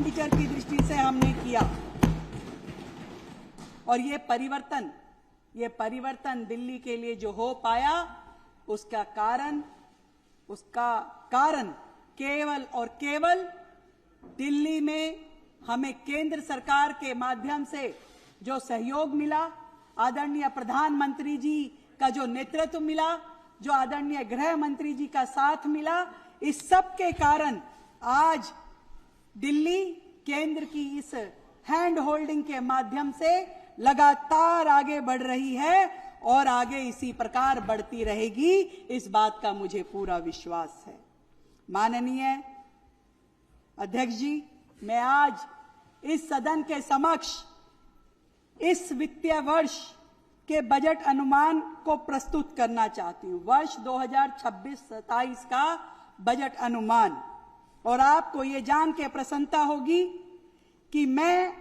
Expenditure की दृष्टि से हमने किया। और ये परिवर्तन दिल्ली के लिए जो हो पाया, उसका कारण केवल और केवल दिल्ली में हमें केंद्र सरकार के माध्यम से जो सहयोग मिला, आदरणीय प्रधानमंत्री जी का जो नेतृत्व मिला, जो आदरणीय गृह मंत्री जी का साथ मिला, इस सब के कारण आज दिल्ली केंद्र की इस हैंड होल्डिंग के माध्यम से लगातार आगे बढ़ रही है और आगे इसी प्रकार बढ़ती रहेगी, इस बात का मुझे पूरा विश्वास है। माननीय अध्यक्ष जी, मैं आज इस सदन के समक्ष इस वित्तीय वर्ष के बजट अनुमान को प्रस्तुत करना चाहती हूं। वर्ष 2026-27 का बजट अनुमान। और आपको ये जान के प्रसन्नता होगी कि मैं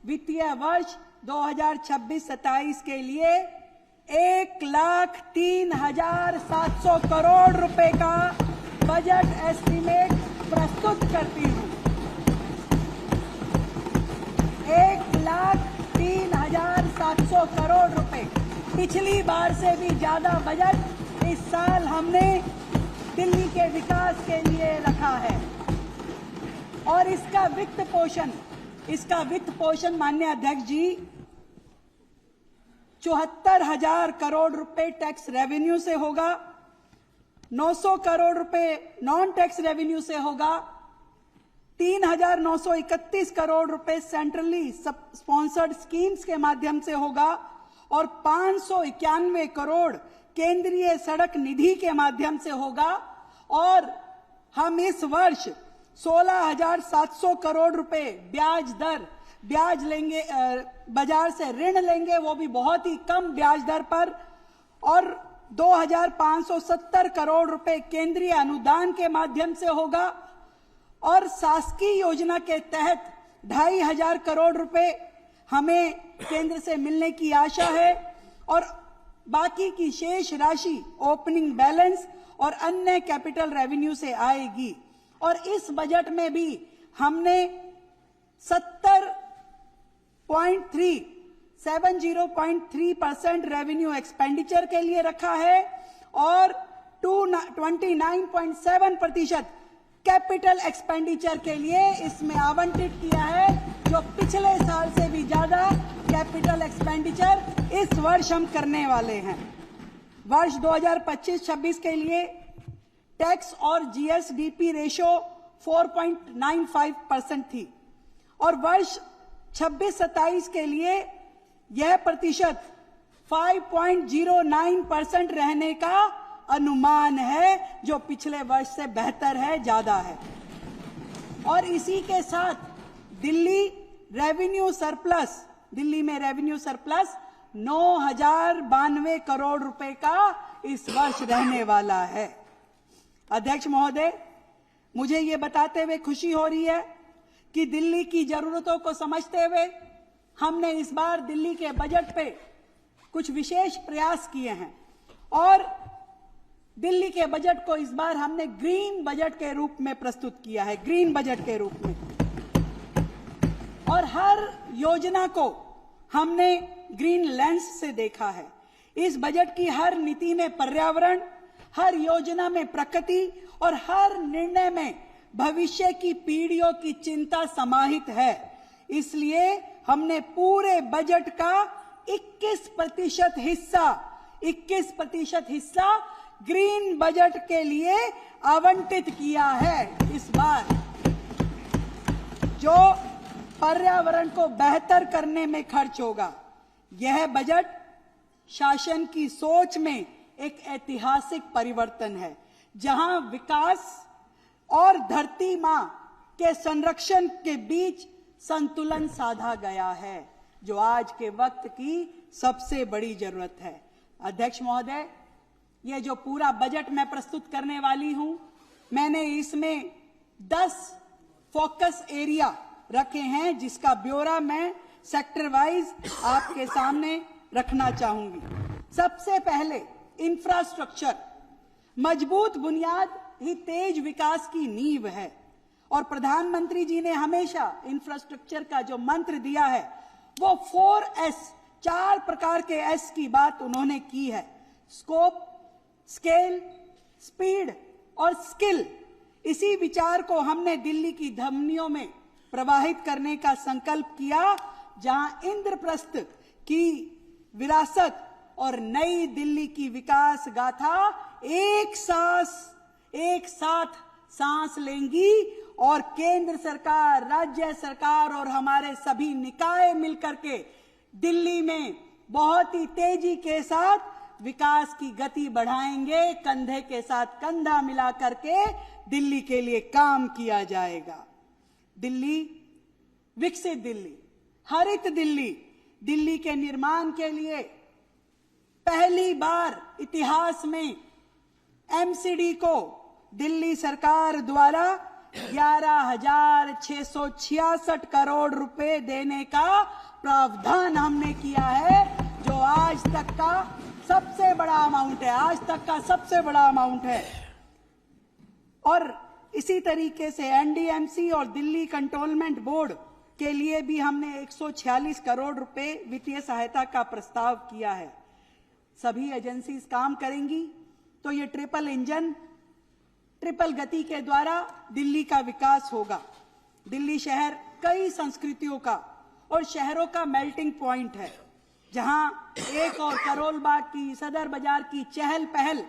वित्तीय वर्ष 2026-27 के लिए 1,03,700 करोड़ रुपए का बजट एस्टीमेट प्रस्तुत करती हूं। 1,03,700 करोड़ रुपए, पिछली बार से भी ज्यादा बजट इस साल हमने दिल्ली के विकास के लिए रखा है। और इसका वित्त पोषण माननीय अध्यक्ष जी 74,000 करोड़ रुपए टैक्स रेवेन्यू से होगा, 900 करोड़ रुपए नॉन टैक्स रेवेन्यू से होगा, 3,931 करोड़ रुपए सेंट्रली स्पॉन्सर्ड स्कीम्स के माध्यम से होगा और 591 करोड़ केंद्रीय सड़क निधि के माध्यम से होगा। और हम इस वर्ष 16,700 करोड़ रुपए ब्याज लेंगे, बाजार से ऋण लेंगे, वो भी बहुत ही कम ब्याज दर पर, और 2,570 करोड़ रुपए केंद्रीय अनुदान के माध्यम से होगा। और शासकीय योजना के तहत 2,500 करोड़ रुपए हमें केंद्र से मिलने की आशा है और बाकी की शेष राशि ओपनिंग बैलेंस और अन्य कैपिटल रेवेन्यू से आएगी। और इस बजट में भी हमने 70.3% रेवेन्यू एक्सपेंडिचर के लिए रखा है और 29.7% कैपिटल एक्सपेंडिचर के लिए इसमें आवंटित किया है, जो पिछले साल से भी ज्यादा कैपिटल एक्सपेंडिचर इस वर्ष हम करने वाले हैं। वर्ष 2025-26 के लिए टैक्स और जीएसडीपी रेशो 4.95% थी और वर्ष 26-27 के लिए यह प्रतिशत 5.09% रहने का अनुमान है, जो पिछले वर्ष से बेहतर है, ज्यादा है। और इसी के साथ दिल्ली में रेवेन्यू सरप्लस 9,092 करोड़ रुपए का इस वर्ष रहने वाला है। अध्यक्ष महोदय, मुझे ये बताते हुए खुशी हो रही है कि दिल्ली की जरूरतों को समझते हुए हमने इस बार दिल्ली के बजट पे कुछ विशेष प्रयास किए हैं और दिल्ली के बजट को इस बार हमने ग्रीन बजट के रूप में प्रस्तुत किया है, ग्रीन बजट के रूप में। और हर योजना को हमने ग्रीन लेंस से देखा है। इस बजट की हर नीति में पर्यावरण, हर योजना में प्रकृति और हर निर्णय में भविष्य की पीढ़ियों की चिंता समाहित है। इसलिए हमने पूरे बजट का 21% हिस्सा ग्रीन बजट के लिए आवंटित किया है इस बार, जो पर्यावरण को बेहतर करने में खर्च होगा। यह बजट शासन की सोच में एक ऐतिहासिक परिवर्तन है, जहां विकास और धरती मां के संरक्षण के बीच संतुलन साधा गया है, जो आज के वक्त की सबसे बड़ी जरूरत है। अध्यक्ष महोदय, ये जो पूरा बजट मैं प्रस्तुत करने वाली हूं, मैंने इसमें 10 फोकस एरिया रखे हैं, जिसका ब्यौरा मैं सेक्टर वाइज आपके सामने रखना चाहूंगी। सबसे पहले इंफ्रास्ट्रक्चर। मजबूत बुनियाद ही तेज विकास की नींव है और प्रधानमंत्री जी ने हमेशा इंफ्रास्ट्रक्चर का जो मंत्र दिया है वो 4S, 4 प्रकार के S की बात उन्होंने की है। स्कोप, स्केल, स्पीड और स्किल। इसी विचार को हमने दिल्ली की धमनियों में प्रवाहित करने का संकल्प किया, जहां इंद्रप्रस्थ की विरासत और नई दिल्ली की विकास गाथा एक साथ सांस लेंगी और केंद्र सरकार, राज्य सरकार और हमारे सभी निकाय मिलकर के दिल्ली में बहुत ही तेजी के साथ विकास की गति बढ़ाएंगे। कंधे के साथ कंधा मिला करके दिल्ली के लिए काम किया जाएगा। दिल्ली, विकसित दिल्ली, हरित दिल्ली, दिल्ली के निर्माण के लिए पहली बार इतिहास में एमसीडी को दिल्ली सरकार द्वारा 11,666 करोड़ रुपए देने का प्रावधान हमने किया है, जो आज तक का सबसे बड़ा अमाउंट है, आज तक का सबसे बड़ा अमाउंट है। और इसी तरीके से एनडीएमसी और दिल्ली कंटोनमेंट बोर्ड के लिए भी हमने 146 करोड़ रुपए वित्तीय सहायता का प्रस्ताव किया है। सभी एजेंसीज काम करेंगी तो ये ट्रिपल इंजन, ट्रिपल गति के द्वारा दिल्ली का विकास होगा। दिल्ली शहर कई संस्कृतियों का और शहरों का मेल्टिंग पॉइंट है, जहां एक और करोल बाग की, सदर बाजार की चहल पहल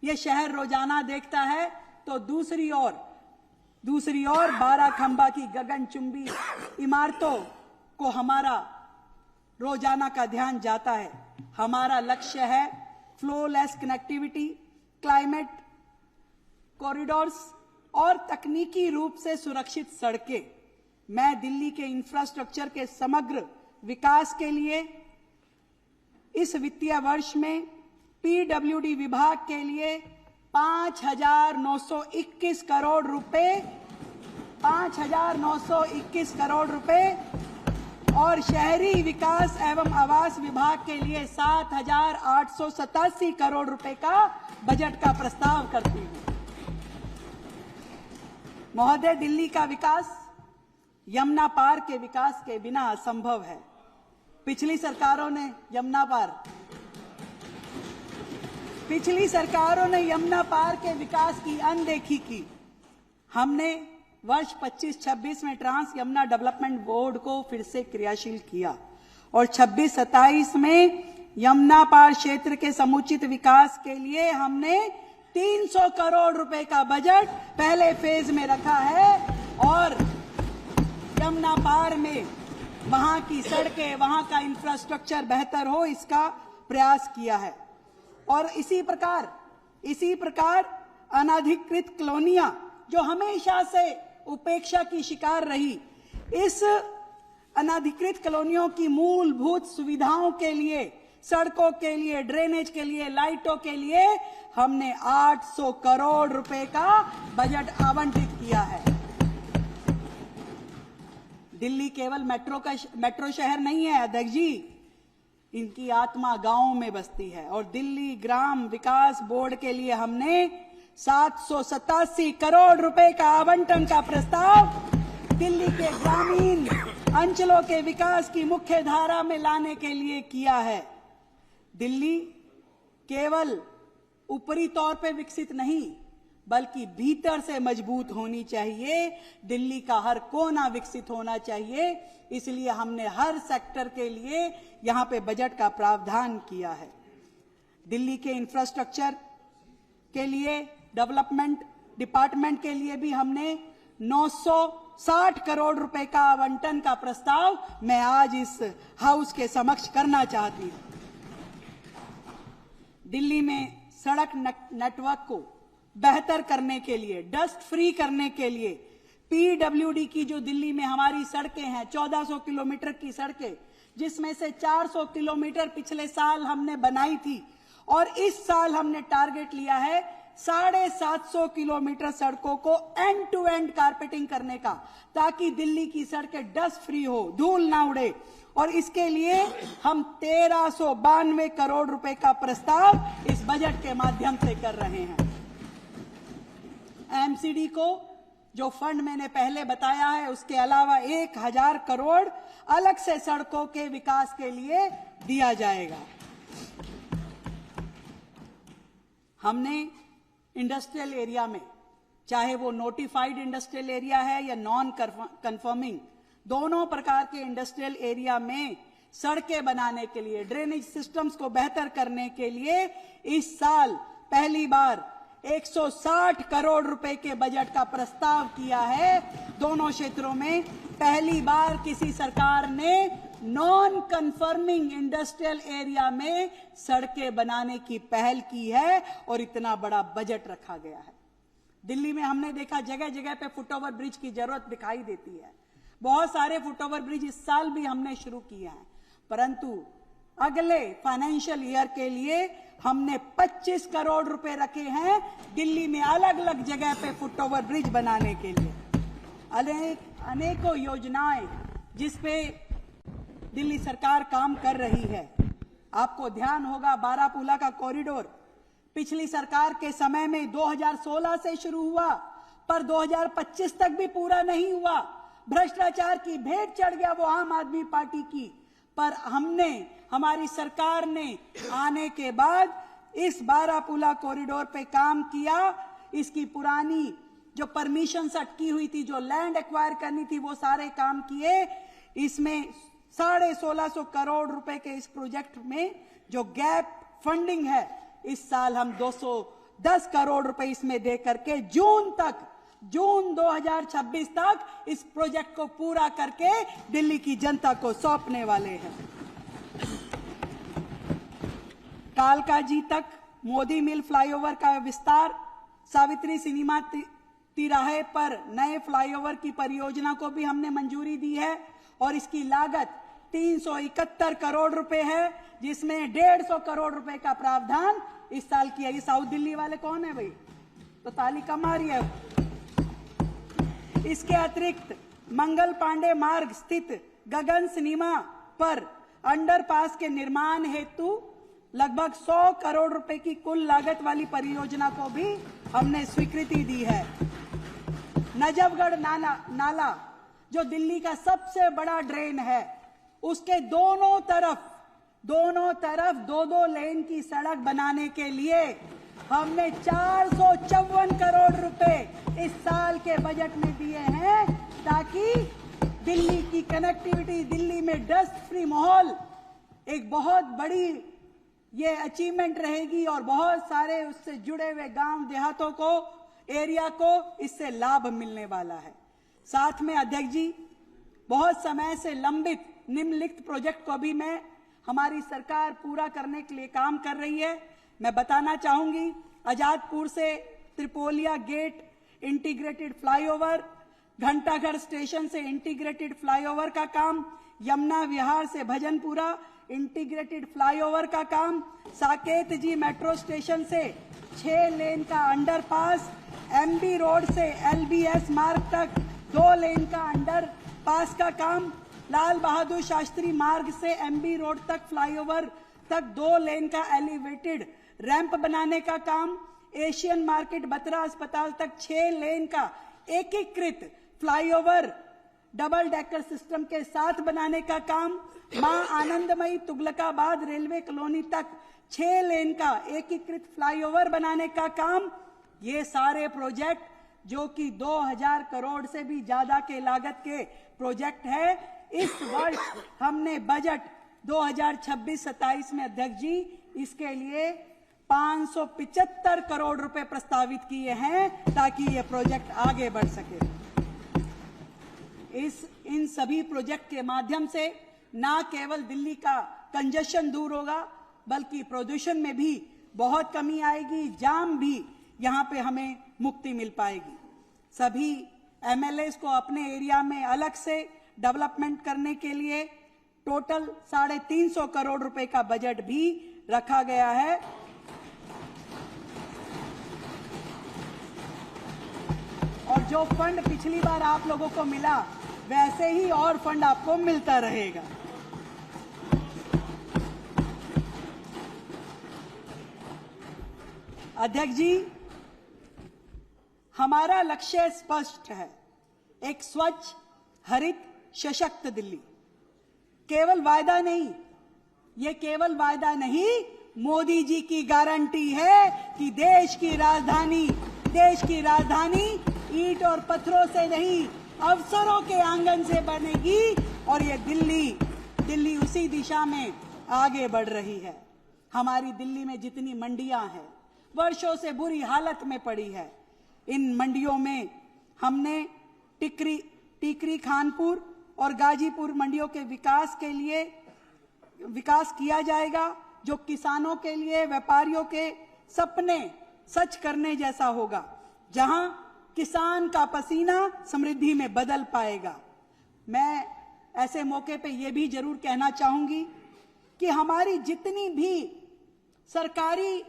ये शहर रोजाना देखता है, तो दूसरी ओर 12 खंबा की गगनचुंबी इमारतों को हमारा रोजाना का ध्यान जाता है। हमारा लक्ष्य है फ्लोलेस कनेक्टिविटी, क्लाइमेट कॉरिडोर्स और तकनीकी रूप से सुरक्षित सड़कें। मैं दिल्ली के इंफ्रास्ट्रक्चर के समग्र विकास के लिए इस वित्तीय वर्ष में पीडब्ल्यूडी विभाग के लिए 5,921 करोड़ रुपए और शहरी विकास एवं आवास विभाग के लिए 7,887 करोड़ रुपए का बजट का प्रस्ताव करती हूं। महोदय, दिल्ली का विकास यमुना पार के विकास के बिना असंभव है। पिछली सरकारों ने यमुना पार के विकास की अनदेखी की। हमने वर्ष 25-26 में ट्रांस यमुना डेवलपमेंट बोर्ड को फिर से क्रियाशील किया और 26-27 में यमुना पार क्षेत्र के समुचित विकास के लिए हमने 300 करोड़ रुपए का बजट पहले फेज में रखा है और यमुना पार में वहां की सड़कें, वहां का इंफ्रास्ट्रक्चर बेहतर हो, इसका प्रयास किया है। और इसी प्रकार अनधिकृत कॉलोनियां जो हमेशा से उपेक्षा की शिकार रही, इस अनधिकृत कॉलोनियों की मूलभूत सुविधाओं के लिए, सड़कों के लिए, ड्रेनेज के लिए, लाइटों के लिए हमने 800 करोड़ रुपए का बजट आवंटित किया है। दिल्ली केवल मेट्रो शहर नहीं है अध्यक्ष जी, इनकी आत्मा गांवों में बसती है और दिल्ली ग्राम विकास बोर्ड के लिए हमने 787 करोड़ रुपए का आवंटन का प्रस्ताव दिल्ली के ग्रामीण अंचलों के विकास की मुख्य धारा में लाने के लिए किया है। दिल्ली केवल ऊपरी तौर पे विकसित नहीं बल्कि भीतर से मजबूत होनी चाहिए। दिल्ली का हर कोना विकसित होना चाहिए, इसलिए हमने हर सेक्टर के लिए यहां पे बजट का प्रावधान किया है। दिल्ली के इंफ्रास्ट्रक्चर के लिए, डेवलपमेंट डिपार्टमेंट के लिए भी हमने 960 करोड़ रुपए का आवंटन का प्रस्ताव मैं आज इस हाउस के समक्ष करना चाहती हूं। दिल्ली में सड़क नेटवर्क को बेहतर करने के लिए, डस्ट फ्री करने के लिए पीडब्ल्यूडी की जो दिल्ली में हमारी सड़कें हैं, 1400 किलोमीटर की सड़कें, जिसमें से 400 किलोमीटर पिछले साल हमने बनाई थी और इस साल हमने टारगेट लिया है 750 किलोमीटर सड़कों को एंड टू एंड कारपेटिंग करने का, ताकि दिल्ली की सड़कें डस्ट फ्री हो, धूल ना उड़े। और इसके लिए हम 1392 करोड़ रुपए का प्रस्ताव इस बजट के माध्यम से कर रहे हैं। एमसीडी को जो फंड मैंने पहले बताया है, उसके अलावा 1000 करोड़ अलग से सड़कों के विकास के लिए दिया जाएगा। हमने इंडस्ट्रियल एरिया में, चाहे वो नोटिफाइड इंडस्ट्रियल एरिया है या नॉन कंफर्मिंग, दोनों प्रकार के इंडस्ट्रियल एरिया में सड़कें बनाने के लिए, ड्रेनेज सिस्टम्स को बेहतर करने के लिए इस साल पहली बार 160 करोड़ रुपए के बजट का प्रस्ताव किया है। दोनों क्षेत्रों में पहली बार किसी सरकार ने नॉन कंफर्मिंग इंडस्ट्रियल एरिया में सड़कें बनाने की पहल की है और इतना बड़ा बजट रखा गया है। दिल्ली में हमने देखा जगह जगह पे फुटओवर ब्रिज की जरूरत दिखाई देती है। बहुत सारे फुटओवर ब्रिज इस साल भी हमने शुरू किए हैं, परंतु अगले फाइनेंशियल ईयर के लिए हमने 25 करोड़ रुपए रखे हैं दिल्ली में अलग अलग जगह पे फुटओवर ब्रिज बनाने के लिए। अनेकों योजनाएं जिसपे दिल्ली सरकार काम कर रही है। आपको ध्यान होगा बारामूला का कॉरिडोर पिछली सरकार के समय में 2016 से शुरू हुआ, पर 2025 तक भी पूरा नहीं हुआ। भ्रष्टाचार की भेंट चढ़ गया वो आम आदमी पार्टी की, पर हमारी सरकार ने आने के बाद इस बारामूला कॉरिडोर पे काम किया। इसकी पुरानी जो परमिशन अटकी हुई थी, जो लैंड एक्वायर करनी थी, वो सारे काम किए। इसमें 1650 करोड़ रुपए के इस प्रोजेक्ट में जो गैप फंडिंग है, इस साल हम 210 करोड़ रुपए इसमें दे करके जून 2026 तक इस प्रोजेक्ट को पूरा करके दिल्ली की जनता को सौंपने वाले हैं। कालकाजी तक मोदी मिल फ्लाईओवर का विस्तार, सावित्री सिनेमा तिराहे पर नए फ्लाईओवर की परियोजना को भी हमने मंजूरी दी है और इसकी लागत 371 करोड़ रुपए है, जिसमें 150 करोड़ रुपए का प्रावधान इस साल किया। ये साउथ दिल्ली वाले कौन है भाई, तो ताली कमा रही है। इसके अतिरिक्त मंगल पांडे मार्ग स्थित गगन सिनेमा पर अंडरपास के निर्माण हेतु लगभग 100 करोड़ रुपए की कुल लागत वाली परियोजना को भी हमने स्वीकृति दी है। नजफगढ़ नाला जो दिल्ली का सबसे बड़ा ड्रेन है, उसके दोनों तरफ 2 लेन की सड़क बनाने के लिए हमने 454 करोड़ रुपए इस साल के बजट में दिए हैं, ताकि दिल्ली की कनेक्टिविटी, दिल्ली में डस्ट फ्री माहौल एक बहुत बड़ी ये अचीवमेंट रहेगी और बहुत सारे उससे जुड़े हुए गांव देहातों को, एरिया को इससे लाभ मिलने वाला है। साथ में अध्यक्ष जी, बहुत समय से लंबित निम्नलिखित प्रोजेक्ट को भी हमारी सरकार पूरा करने के लिए काम कर रही है। मैं बताना चाहूंगी, आजादपुर से त्रिपोलिया गेट इंटीग्रेटेड फ्लाईओवर, घंटाघर स्टेशन से इंटीग्रेटेड फ्लाईओवर का काम, यमुना विहार से भजनपुरा इंटीग्रेटेड फ्लाईओवर का काम, साकेत जी मेट्रो स्टेशन से 6 लेन का अंडरपास, एमबी रोड से एलबीएस मार्ग तक 2 लेन का अंडरपास का काम, लाल बहादुर शास्त्री मार्ग से एमबी रोड तक फ्लाईओवर तक 2 लेन का एलिवेटेड रैंप बनाने का काम, एशियन मार्केट बत्रा अस्पताल तक 6 लेन का एकीकृत फ्लाईओवर डबल डेकर सिस्टम के साथ बनाने का काम, मां आनंदमयी तुगलकाबाद रेलवे कॉलोनी तक 6 लेन का एकीकृत फ्लाईओवर बनाने का काम। ये सारे प्रोजेक्ट जो कि 2000 करोड़ से भी ज्यादा के लागत के प्रोजेक्ट है, इस वर्ष हमने बजट 2026-27 में अध्यक्ष जी इसके लिए 575 करोड़ रुपए प्रस्तावित किए हैं, ताकि ये प्रोजेक्ट आगे बढ़ सके। इन सभी प्रोजेक्ट के माध्यम से ना केवल दिल्ली का कंजेशन दूर होगा, बल्कि प्रदूषण में भी बहुत कमी आएगी, जाम भी यहाँ पे हमें मुक्ति मिल पाएगी। सभी एमएलएस को अपने एरिया में अलग से डेवलपमेंट करने के लिए टोटल 350 करोड़ रुपए का बजट भी रखा गया है। और जो फंड पिछली बार आप लोगों को मिला, वैसे ही और फंड आपको मिलता रहेगा। अध्यक्ष जी, हमारा लक्ष्य स्पष्ट है, एक स्वच्छ, हरित, सशक्त दिल्ली। केवल वायदा नहीं, ये केवल वायदा नहीं, मोदी जी की गारंटी है कि देश की राजधानी ईंट और पत्थरों से नहीं, अवसरों के आंगन से बनेगी। और ये दिल्ली उसी दिशा में आगे बढ़ रही है। हमारी दिल्ली में जितनी मंडियां हैं, वर्षों से बुरी हालत में पड़ी है। इन मंडियों में हमने टिकरी, खानपुर और गाजीपुर मंडियों के विकास किया जाएगा, जो किसानों के लिए, व्यापारियों के सपने सच करने जैसा होगा, जहां किसान का पसीना समृद्धि में बदल पाएगा। मैं ऐसे मौके पे ये भी जरूर कहना चाहूंगी कि हमारी जितनी भी सरकारी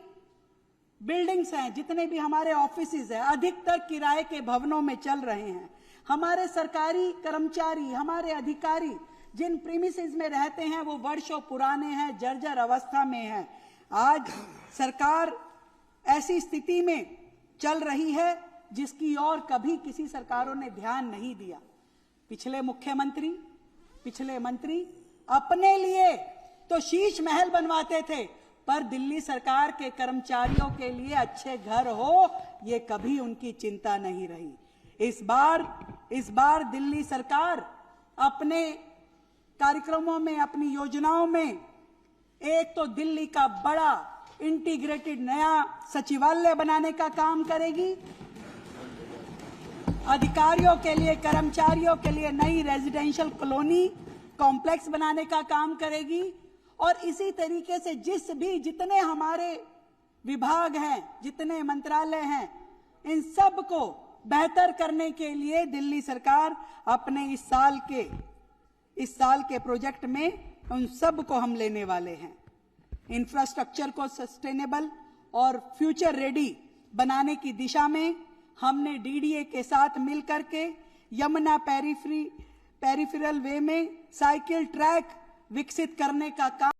बिल्डिंग्स हैं, जितने भी हमारे ऑफिसेज हैं, अधिकतर किराए के भवनों में चल रहे हैं। हमारे सरकारी कर्मचारी, हमारे अधिकारी जिन प्रीमिसेस में रहते हैं वो वर्षों पुराने हैं, जर्जर अवस्था में हैं। आज सरकार ऐसी स्थिति में चल रही है जिसकी ओर कभी किसी सरकारों ने ध्यान नहीं दिया। पिछले मुख्यमंत्री, पिछले मंत्री अपने लिए तो शीश महल बनवाते थे, पर दिल्ली सरकार के कर्मचारियों के लिए अच्छे घर हो, ये कभी उनकी चिंता नहीं रही। इस बार दिल्ली सरकार अपने कार्यक्रमों में, अपनी योजनाओं में एक तो दिल्ली का बड़ा इंटीग्रेटेड नया सचिवालय बनाने का काम करेगी, अधिकारियों के लिए, कर्मचारियों के लिए नई रेजिडेंशियल कॉलोनी कॉम्प्लेक्स बनाने का काम करेगी। और इसी तरीके से जितने हमारे विभाग हैं, जितने मंत्रालय हैं, इन सब को बेहतर करने के लिए दिल्ली सरकार अपने इस साल के प्रोजेक्ट में उन सब को हम लेने वाले हैं। इंफ्रास्ट्रक्चर को सस्टेनेबल और फ्यूचर रेडी बनाने की दिशा में हमने डीडीए के साथ मिलकर के यमुना पेरिफेरल वे में साइकिल ट्रैक विकसित करने का काम